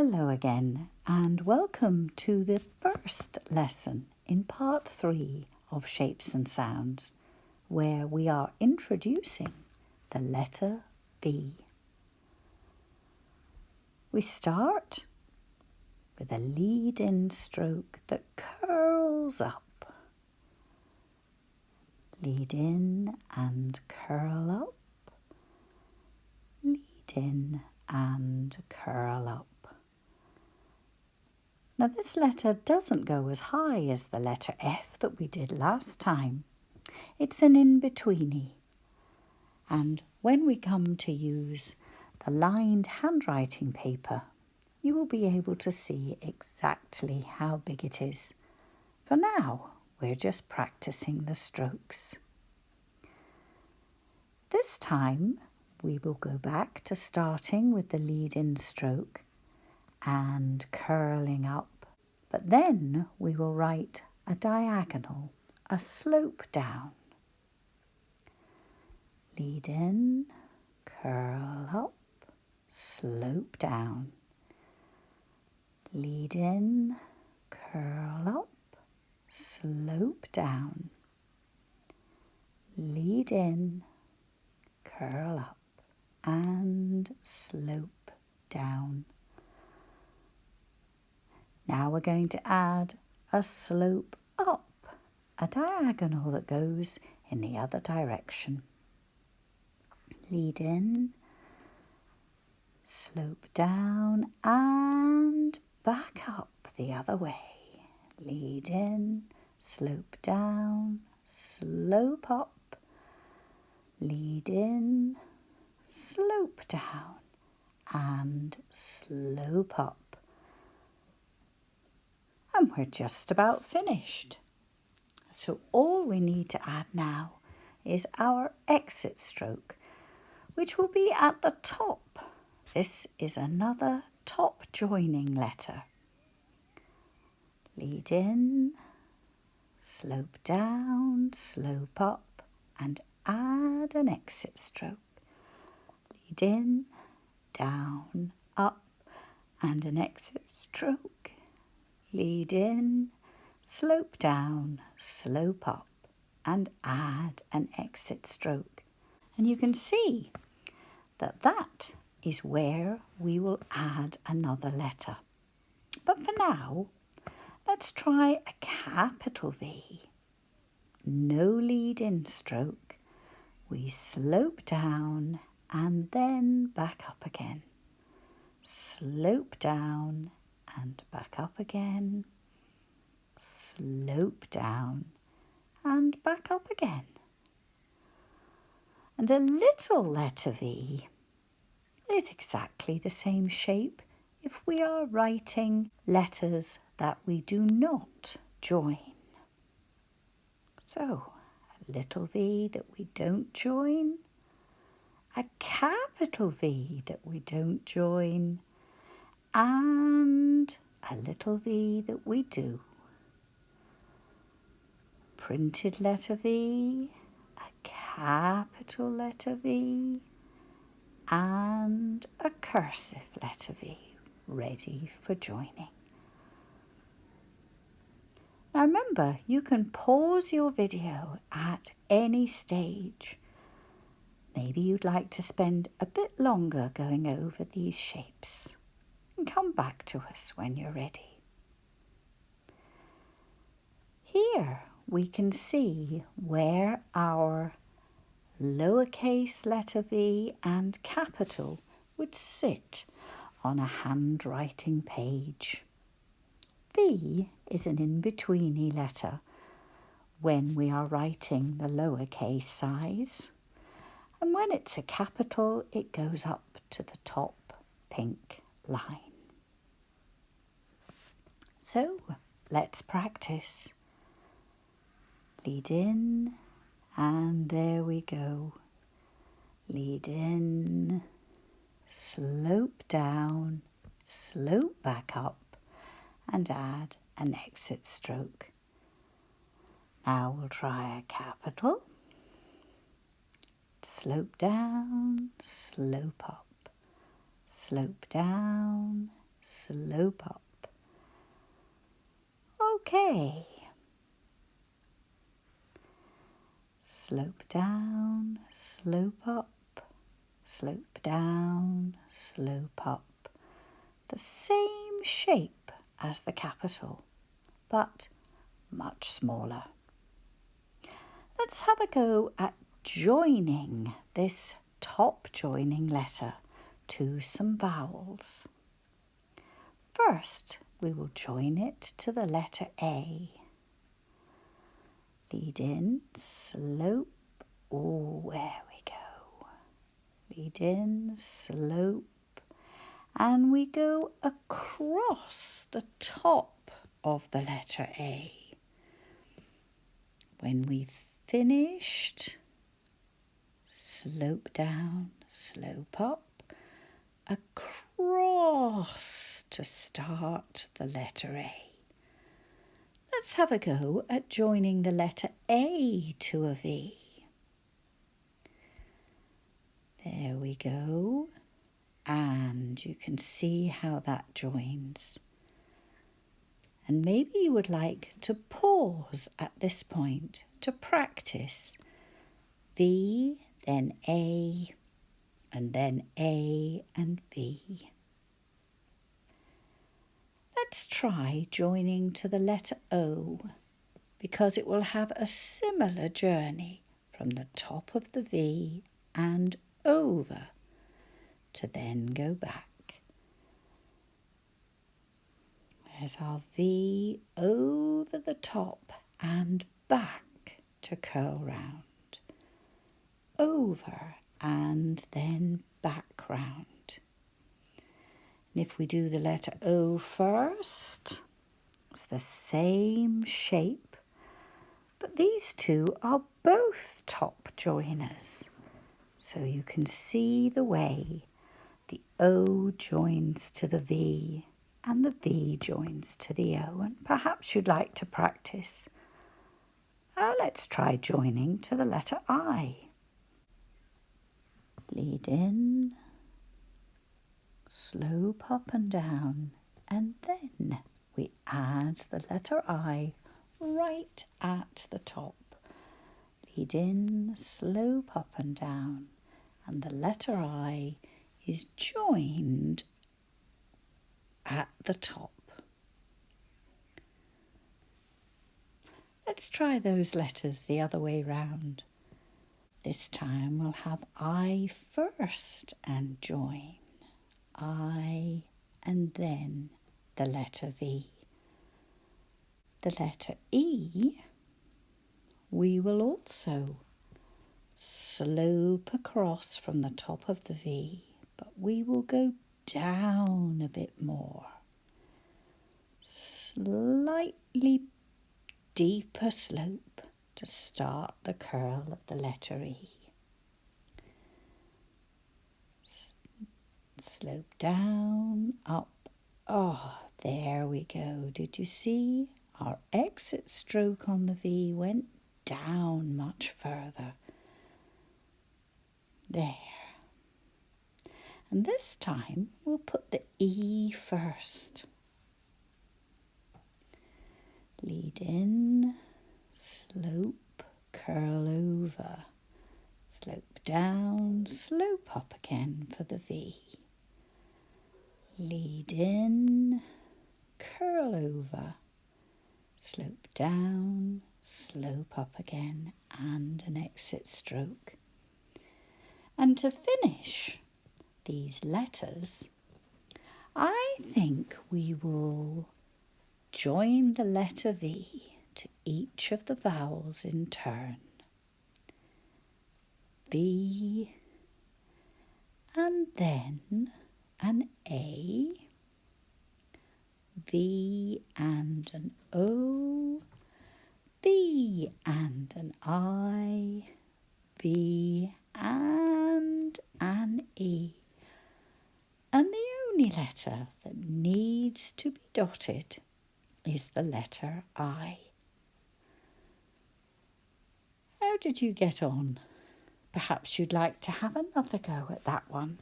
Hello again, and welcome to the first lesson in part 3 of Shapes and Sounds, where we are introducing the letter V. We start with a lead-in stroke that curls up. Lead in and curl up. Lead in and curl up. Now this letter doesn't go as high as the letter F that we did last time. It's an in-betweenie. And when we come to use the lined handwriting paper, you will be able to see exactly how big it is. For now, we're just practicing the strokes. This time, we will go back to starting with the lead-in stroke and curling up. But then we will write a diagonal, a slope down. Lead in, curl up, slope down. Lead in, curl up, slope down. Lead in, curl up, and slope down. Now we're going to add a slope up, a diagonal that goes in the other direction. Lead in, slope down, and back up the other way. Lead in, slope down, slope up. Lead in, slope down, and slope up. And we're just about finished. So all we need to add now is our exit stroke, which will be at the top. This is another top joining letter. Lead in, slope down, slope up, and add an exit stroke. Lead in, down, up, and an exit stroke. Lead in, slope down, slope up, and add an exit stroke. And you can see that that is where we will add another letter. But for now, let's try a capital V. No lead-in stroke. We slope down and then back up again. Slope down and back up again, slope down and back up again. And a little letter V is exactly the same shape if we are writing letters that we do not join. So, a little V that we don't join, a capital V that we don't join, and a little V that we do. Printed letter V, a capital letter V, and a cursive letter V, ready for joining. Now remember, you can pause your video at any stage. Maybe you'd like to spend a bit longer going over these shapes. Come back to us when you're ready. Here we can see where our lowercase letter V and capital would sit on a handwriting page. V is an in-betweeny letter when we are writing the lowercase size, and when it's a capital it goes up to the top pink line. So, let's practice. Lead in, and there we go. Lead in, slope down, slope back up, and add an exit stroke. Now we'll try a capital. Slope down, slope up, slope down, slope up. Okay. Slope down, slope up, slope down, slope up. The same shape as the capital, but much smaller. Let's have a go at joining this top joining letter to some vowels. First, we will join it to the letter A. Lead in, slope, oh, there we go. Lead in, slope, and we go across the top of the letter A. When we've finished, slope down, slope up, across to start the letter A. Let's have a go at joining the letter A to a V. There we go. And you can see how that joins. And maybe you would like to pause at this point to practice V, then A, and then A and V. Let's try joining to the letter O, because it will have a similar journey from the top of the V and over to then go back. There's our V over the top and back to curl round. Over and then back round. And if we do the letter O first, it's the same shape, but these two are both top joiners. So you can see the way the O joins to the V and the V joins to the O, and perhaps you'd like to practice. Let's try joining to the letter I. Lead in, slope up and down, and then we add the letter I right at the top. Lead in, slope up and down, and the letter I is joined at the top. Let's try those letters the other way round. This time we'll have I first and join. I and then the letter V. The letter E, we will also slope across from the top of the V, but we will go down a bit more. Slightly deeper slope to start the curl of the letter E. Slope down, up. Oh, there we go. Did you see? Our exit stroke on the V went down much further. There. And this time we'll put the E first. Lead in, slope, curl over, slope down, slope up again for the V. Lead in, curl over, slope down, slope up again, and an exit stroke. And to finish these letters, I think we will join the letter V to each of the vowels in turn. V, and then an A, V and an O, V and an I, V and an E. And the only letter that needs to be dotted is the letter I. How did you get on? Perhaps you'd like to have another go at that one.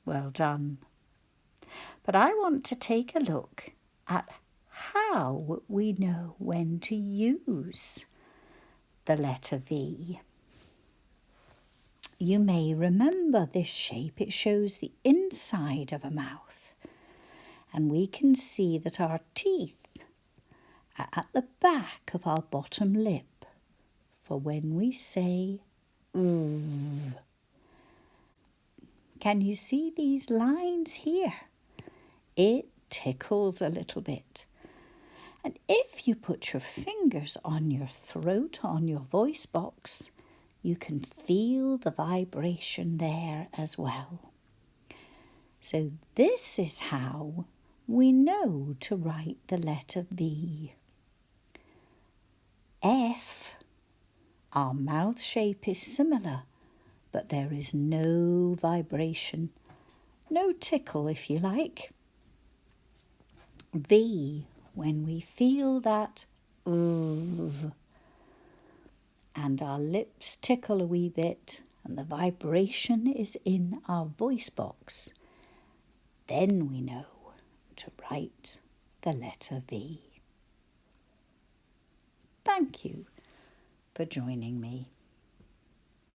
Well done. But I want to take a look at how we know when to use the letter V. You may remember this shape. It shows the inside of a mouth. And we can see that our teeth are at the back of our bottom lip for when we say V. Can you see these lines here? It tickles a little bit. And if you put your fingers on your throat, on your voice box, you can feel the vibration there as well. So this is how we know to write the letter V. F, our mouth shape is similar, but there is no vibration, no tickle if you like. V, when we feel that V, and our lips tickle a wee bit and the vibration is in our voice box, then we know to write the letter V. Thank you for joining me.